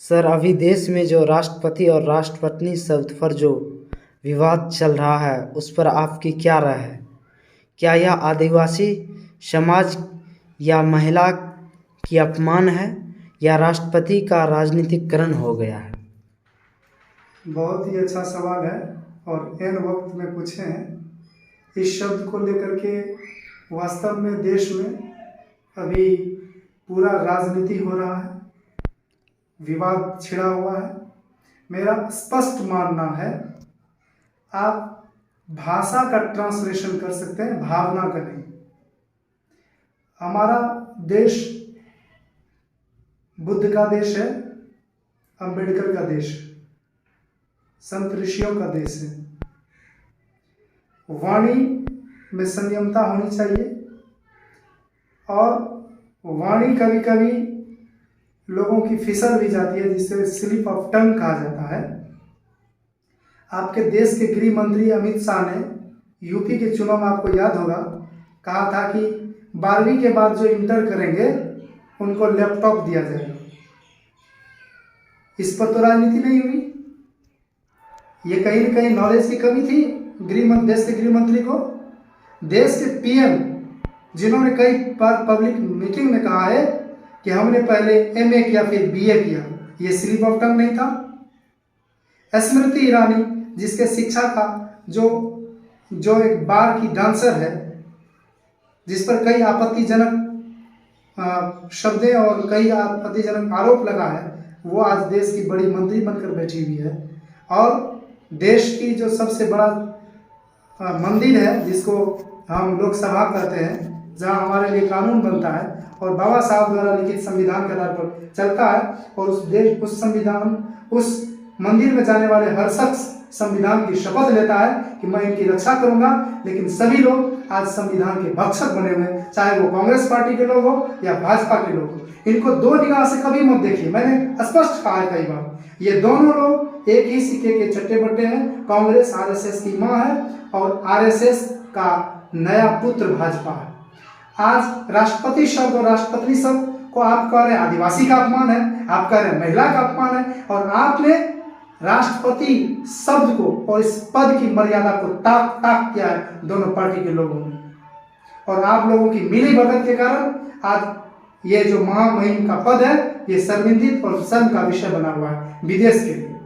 Sir, अभी देश में जो राष्ट्रपति और राष्ट्रपत्नी शब्द पर जो विवाद चल रहा है उस पर आपकी क्या राय है? क्या यह आदिवासी समाज या महिला की अपमान है या राष्ट्रपति का राजनीतिकरण हो गया है? बहुत ही अच्छा सवाल है और एन वक्त में पूछे हैं। इस शब्द को लेकर के वास्तव में देश में अभी पूरा राजनीति हो रहा है, विवाद छिड़ा हुआ है। मेरा स्पष्ट मानना है, आप भाषा का ट्रांसलेशन कर सकते हैं, भावना का नहीं। हमारा देश बुद्ध का देश है, अंबेडकर का देश है, संत ऋषियों का देश है। वाणी में संयमता होनी चाहिए और वाणी कभी कभी लोगों की फिसल भी जाती है, जिसे स्लिप ऑफ टंग कहा जाता है। आपके देश के गृह मंत्री अमित शाह ने यूपी के चुनाव में, आपको याद होगा, कहा था कि 12वीं के बाद जो इंटर करेंगे उनको लैपटॉप दिया जाएगा। इस पर तो राजनीति नहीं हुई। ये कहीं न कहीं नॉलेज की कमी थी देश के गृह मंत्री को। देश के पीएम, जिन्होंने कई बार पब्लिक मीटिंग में कहा है कि हमने पहले एमए किया फिर बीए किया, ये स्लिप ऑफ टंग नहीं था। स्मृति ईरानी, जिसके शिक्षा का जो एक बार की डांसर है, जिस पर कई आपत्तिजनक शब्दें और कई आपत्तिजनक आरोप लगा है, वो आज देश की बड़ी मंत्री बनकर बैठी हुई है। और देश की जो सबसे बड़ा मंदिर है, जिसको हम लोकसभा कहते हैं, जहां हमारे लिए कानून बनता है और बाबा साहब द्वारा लिखित संविधान के आधार पर चलता है, और उस मंदिर में जाने वाले हर शख्स संविधान की शपथ लेता है कि मैं इनकी रक्षा करूंगा। लेकिन सभी लोग आज संविधान के भक्षक बने हुए हैं, चाहे वो कांग्रेस पार्टी के लोग हो या भाजपा के लोग हो। इनको दो निगाह से कभी मत देखिए। मैंने स्पष्ट कहा है कई बार, ये दोनों लोग एक ही सिक्के के चट्टे बट्टे हैं। कांग्रेस आरएसएस की मां है और आरएसएस का नया पुत्र भाजपा है। आज राष्ट्रपति शब्द और राष्ट्रपति शब्द को आप कह रहे हैं आदिवासी का अपमान है, आप कह रहे हैं महिला का अपमान है, और आपने राष्ट्रपति शब्द को और इस पद की मर्यादा को ताक किया है दोनों पार्टी के लोगों ने। और आप लोगों की मिली भगत के कारण आज ये जो महामहिम का पद है, ये शर्मिंदित और शर्म का विषय बना हुआ है विदेश के लिए।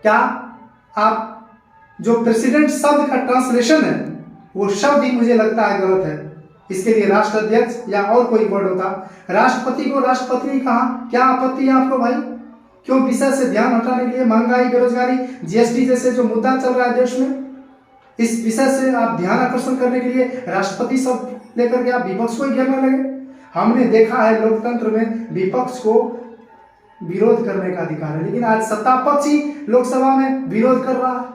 क्या आप जो प्रेसिडेंट शब्द का ट्रांसलेशन है, वो शब्द ही मुझे लगता है गलत है। इसके लिए राष्ट्राध्यक्ष या और कोई वर्ड होता। राष्ट्रपति को राष्ट्रपति कहा, क्या आपत्ति है आपको भाई? क्यों विषय से ध्यान हटाने के लिए महंगाई, बेरोजगारी, जीएसटी जैसे जो मुद्दा चल रहा है देश में, इस विषय से आप ध्यान आकर्षण करने के लिए राष्ट्रपति शब्द लेकर के आप विपक्ष को ही घेरने लगे? हमने देखा है लोकतंत्र में विपक्ष को विरोध करने का अधिकार है, लेकिन आज सत्ता पक्ष ही लोकसभा में विरोध कर रहा है।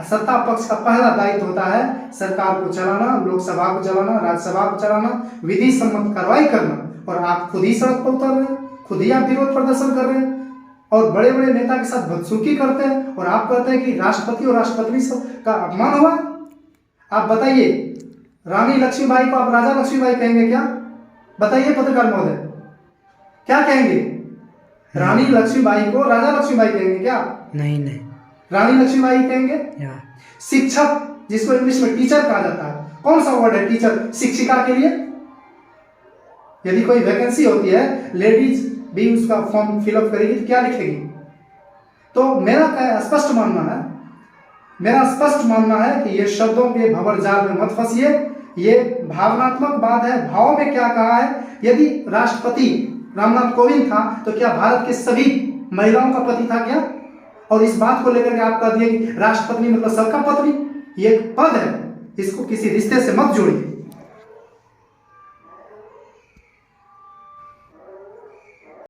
सत्ता पक्ष का पहला दायित्व होता है सरकार को चलाना, लोकसभा को चलाना, राज्यसभा को चलाना, विधि सम्मत कार्रवाई करना। और आप खुद ही सड़क पर उतर रहे हैं, खुद ही आप विरोध प्रदर्शन कर रहे हैं और बड़े बड़े नेता के साथ बदसलूकी करते हैं, और आप कहते हैं कि राष्ट्रपति और राष्ट्रपति का अपमान हुआ। आप बताइए, रानी लक्ष्मीबाई को आप राजा लक्ष्मीबाई कहेंगे क्या? बताइए पत्रकार महोदय, क्या कहेंगे? रानी लक्ष्मीबाई को राजा लक्ष्मीबाई कहेंगे क्या? नहीं, रानी लक्ष्मीबाई कहेंगे। शिक्षक, जिसको इंग्लिश में टीचर कहा जाता है, कौन सा वर्ड है टीचर शिक्षिका के लिए? यदि कोई वैकेंसी होती है, लेडीज भी उसका फॉर्म फिलअप करेगी तो क्या लिखेगी? तो मेरा स्पष्ट मानना है कि ये शब्दों के भंवर जाल में मत फंसिए। ये भावनात्मक बात है। भाव में क्या कहा है? यदि राष्ट्रपति रामनाथ कोविंद था तो क्या भारत के सभी महिलाओं का पति था क्या? और इस बात को लेकर के आप कह दिए कि राष्ट्रपति मतलब सबका पत्नी। ये एक पद है, इसको किसी रिश्ते से मत जोड़िए।